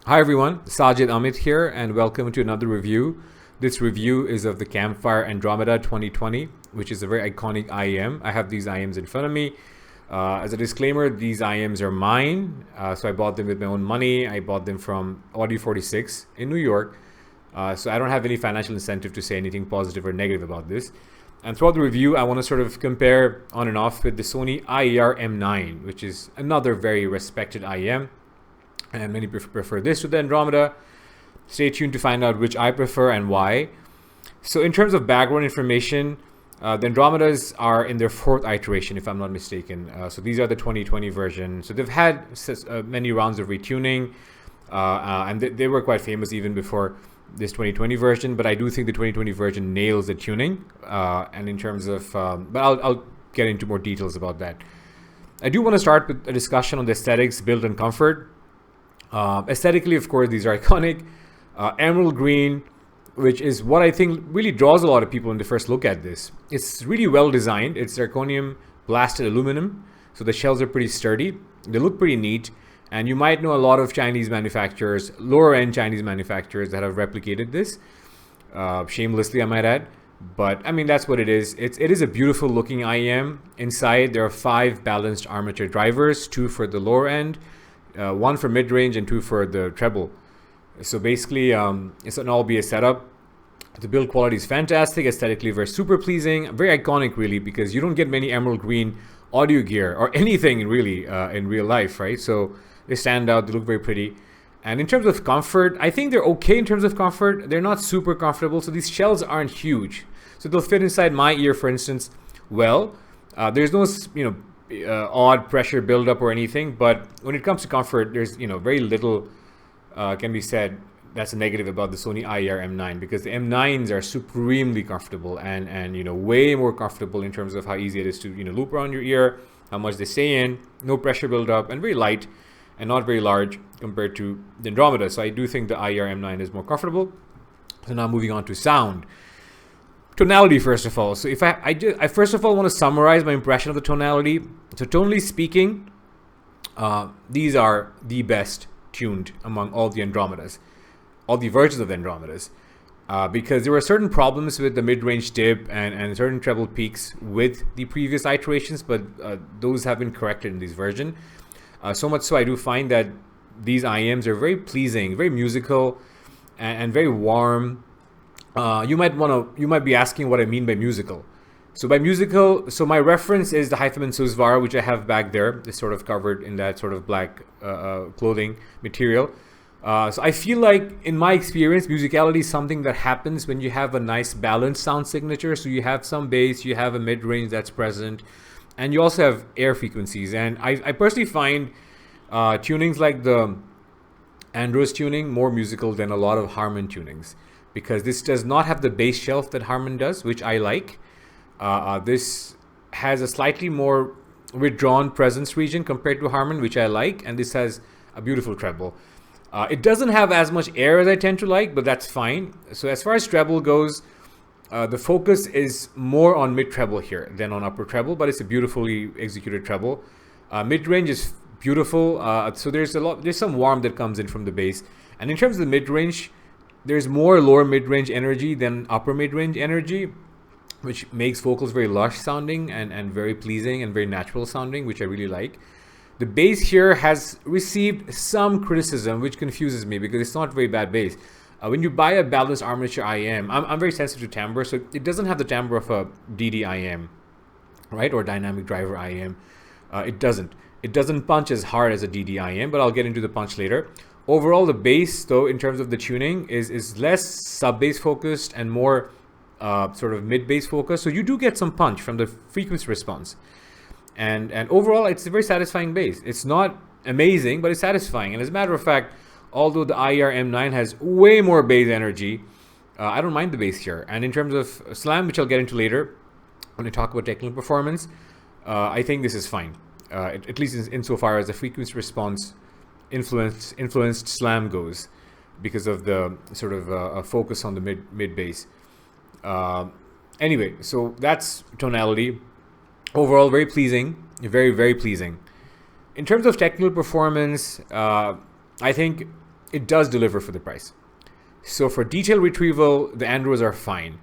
Hi everyone, Sajid Amit here and welcome to another review. This review is of the Campfire Andromeda 2020, which is a very iconic IEM. I have these IEMs in front of me. As a disclaimer, these IEMs are mine, so I bought them with my own money. I bought them from Audio 46 in New York, so I don't have any financial incentive to say anything positive or negative about this. And throughout the review, I want to sort of compare on and off with the Sony IER M9, which is another very respected IEM. And many prefer this to the Andromeda. Stay tuned to find out which I prefer and why. So in terms of background information, the Andromedas are in their 4th iteration, if I'm not mistaken. So these are the 2020 version. So they've had many rounds of retuning, and they were quite famous even before this 2020 version. But I do think the 2020 version nails the tuning. And in terms of, but I'll get into more details about that. I do want to start with a discussion on the aesthetics, build, and comfort. Aesthetically, of course, these are iconic. Emerald green, which is what I think really draws a lot of people when they first look at this. It's really well designed. It's zirconium blasted aluminum, so the shells are pretty sturdy. They look pretty neat, and you might know a lot of Chinese manufacturers, lower end Chinese manufacturers that have replicated this, shamelessly I might add. But I mean, that's what it is. It is a beautiful looking IEM. Inside there are 5 balanced armature drivers, 2 for the lower end, 1 for mid-range and 2 for the treble. So basically, it's an all-BS setup. The build quality is fantastic, aesthetically very super pleasing, very iconic really, because you don't get many emerald green audio gear or anything really in real life, right? So they stand out, they look very pretty. And in terms of comfort, I think they're okay in terms of comfort. They're not super comfortable, so these shells aren't huge. So they'll fit inside my ear, for instance, well. There's no, odd pressure buildup or anything, but when it comes to comfort, there's very little can be said that's a negative about the Sony IER M9, because the M9s are supremely comfortable and way more comfortable in terms of how easy it is to loop around your ear, how much they stay in, no pressure buildup, and very light and not very large compared to the Andromeda. So I do think the IER M9 is more comfortable. So now moving on to sound. Tonality, first of all. So if I first of all want to summarize my impression of the tonality. So tonally speaking, these are the best tuned among all the Andromedas, all the versions of the Andromedas, because there were certain problems with the mid-range dip and certain treble peaks with the previous iterations, but those have been corrected in this version. So much so I do find that these IEMs are very pleasing, very musical, and very warm. You might be asking what I mean by musical. So by musical, so my reference is the Hyphaman Susvara, which I have back there. It's sort of covered in that sort of black clothing material. So I feel like, in my experience, musicality is something that happens when you have a nice balanced sound signature. So you have some bass, you have a mid-range that's present, and you also have air frequencies. And I personally find tunings like the Andros tuning more musical than a lot of Harman tunings, because this does not have the bass shelf that Harman does, which I like. This has a slightly more withdrawn presence region compared to Harman, which I like, and this has a beautiful treble. It doesn't have as much air as I tend to like, but that's fine. So as far as treble goes, the focus is more on mid-treble here than on upper treble, but it's a beautifully executed treble. Mid-range is beautiful, so there's some warmth that comes in from the bass. And in terms of the mid-range, there's more lower mid-range energy than upper mid-range energy, which makes vocals very lush sounding and very pleasing and very natural sounding, which I really like. The bass here has received some criticism, which confuses me because it's not very bad bass. When you buy a balanced armature IEM, I'm very sensitive to timbre, so it doesn't have the timbre of a DD IEM, right, or dynamic driver IEM. It doesn't punch as hard as a DD IEM, but I'll get into the punch later. Overall, the bass, though, in terms of the tuning, is less sub-bass focused and more sort of mid-bass focused. So you do get some punch from the frequency response. And overall, it's a very satisfying bass. It's not amazing, but it's satisfying. And as a matter of fact, although the IER M9 has way more bass energy, I don't mind the bass here. And in terms of slam, which I'll get into later when I talk about technical performance, I think this is fine. At least insofar as the frequency response influenced slam goes, because of the sort of focus on the mid bass. Anyway, so that's tonality. Overall, very pleasing, very pleasing. In terms of technical performance, I think it does deliver for the price. So for detail retrieval, the Andros are fine.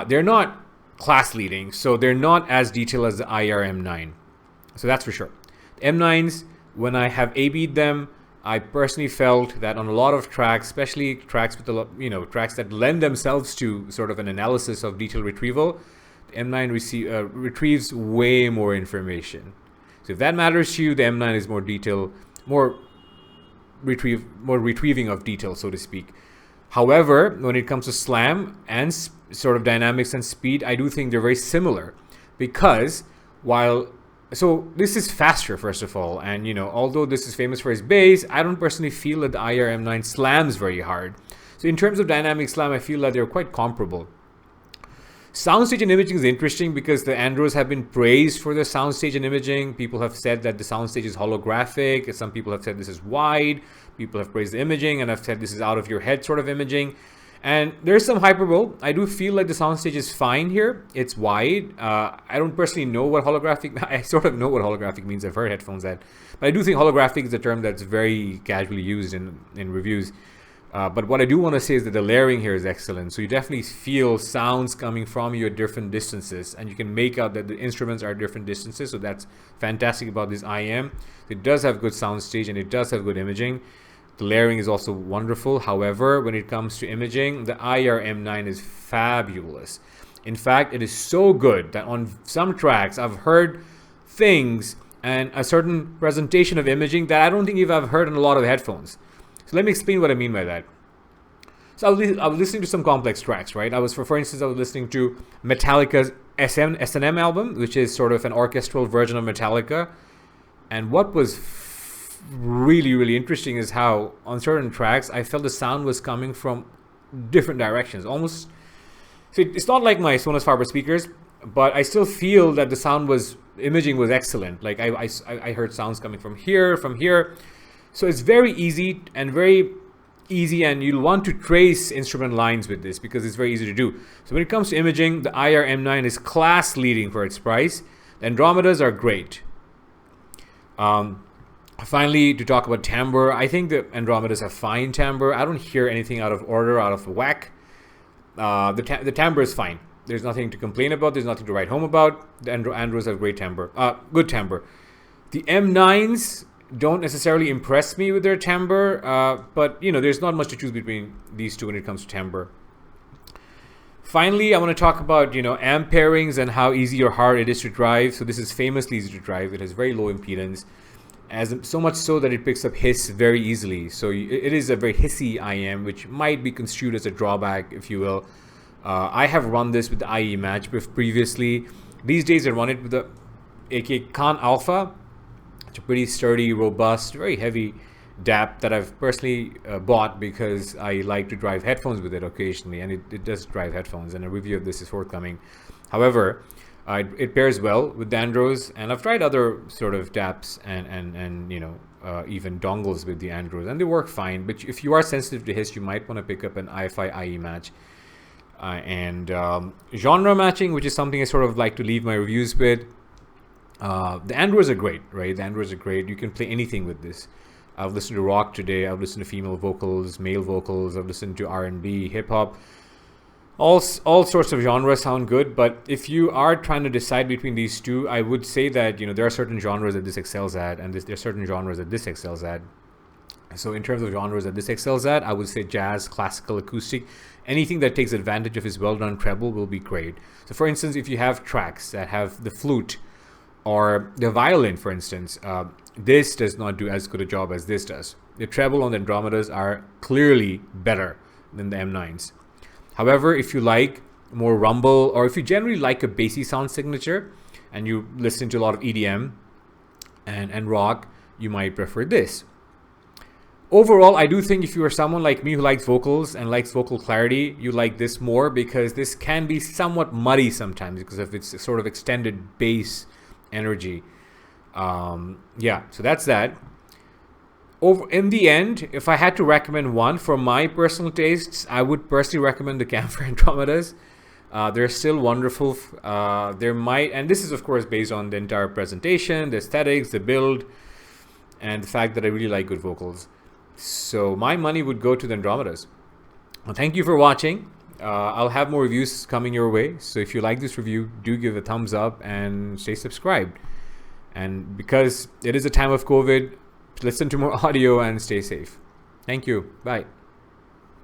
They're not class leading, so they're not as detailed as the IER M9. So that's for sure. The M9s, when I have A/B'd them, I personally felt that on a lot of tracks, especially tracks with a lot, tracks that lend themselves to sort of an analysis of detail retrieval, the M9 retrieves way more information. So if that matters to you, the M9 is more detail, more retrieving of detail, so to speak. However, when it comes to slam and sort of dynamics and speed, I do think they're very similar, because so this is faster, first of all, and although this is famous for its bass, I don't personally feel that the IER M9 slams very hard. So in terms of dynamic slam, I feel that they're quite comparable. Soundstage and imaging is interesting because the Andros have been praised for their soundstage and imaging. People have said that the soundstage is holographic. Some people have said this is wide. People have praised the imaging and have said this is out of your head sort of imaging. And there's some hyperbole. I do feel like the soundstage is fine here. It's wide. I don't personally know what holographic... I sort of know what holographic means. I've heard headphones that. But I do think holographic is a term that's very casually used in reviews. But what I do want to say is that the layering here is excellent. So you definitely feel sounds coming from you at different distances. And you can make out that the instruments are at different distances. So that's fantastic about this IEM. It does have good soundstage and it does have good imaging. The layering is also wonderful. However, when it comes to imaging, the IER M9 is fabulous. In fact, it is so good that on some tracks, I've heard things and a certain presentation of imaging that I don't think I've heard in a lot of headphones. So let me explain what I mean by that. So I was listening to some complex tracks, right? For instance, I was listening to Metallica's S&M album, which is sort of an orchestral version of Metallica. And what was really, really interesting is how on certain tracks, I felt the sound was coming from different directions. Almost, so it's not like my Sonos Faber speakers, but I still feel that the imaging was excellent. Like I heard sounds coming from here. So it's very easy, and you'll want to trace instrument lines with this because it's very easy to do. So when it comes to imaging, the IER M9 is class leading for its price. The Andromedas are great. Finally, to talk about timbre, I think the Andromedas have fine timbre. I don't hear anything out of order, out of whack. The timbre is fine. There's nothing to complain about. There's nothing to write home about. The Andros have great timbre, good timbre. The M9s don't necessarily impress me with their timbre, but there's not much to choose between these two when it comes to timbre. Finally, I want to talk about amp pairings and how easy or hard it is to drive. So this is famously easy to drive. It has very low impedance, so much so that it picks up hiss very easily. So it is a very hissy IEM, which might be construed as a drawback, if you will. I have run this with the IE Match previously. These days I run it with the AK Khan Alpha. It's a pretty sturdy, robust, very heavy DAP that I've personally bought because I like to drive headphones with it occasionally, and it does drive headphones, and a review of this is forthcoming. However, it pairs well with the Andros, and I've tried other sort of DAPs and even dongles with the Andros, and they work fine. But if you are sensitive to hiss, you might want to pick up an IFI IE Match. And genre matching, which is something I sort of like to leave my reviews with. The Andros are great, right? The Andros are great. You can play anything with this. I've listened to rock today. I've listened to female vocals, male vocals. I've listened to R&B, hip hop. All sorts of genres sound good. But if you are trying to decide between these two, I would say that there are certain genres that this excels at, and there are certain genres that this excels at. So in terms of genres that this excels at, I would say jazz, classical, acoustic. Anything that takes advantage of his well-done treble will be great. So for instance, if you have tracks that have the flute or the violin, for instance, this does not do as good a job as this does. The treble on the Andromedas are clearly better than the M9s. However, if you like more rumble, or if you generally like a bassy sound signature and you listen to a lot of EDM and rock, you might prefer this. Overall, I do think if you are someone like me who likes vocals and likes vocal clarity, you like this more because this can be somewhat muddy sometimes because of its sort of extended bass energy. Yeah, so that's that. In the end, if I had to recommend one for my personal tastes, I would personally recommend the Campfire Andromedas. They're still wonderful. And this is of course based on the entire presentation, the aesthetics, the build, and the fact that I really like good vocals. So my money would go to the Andromedas. Well, thank you for watching. I'll have more reviews coming your way. So if you like this review, do give a thumbs up and stay subscribed. And because it is a time of COVID, listen to more audio and stay safe. Thank you. Bye.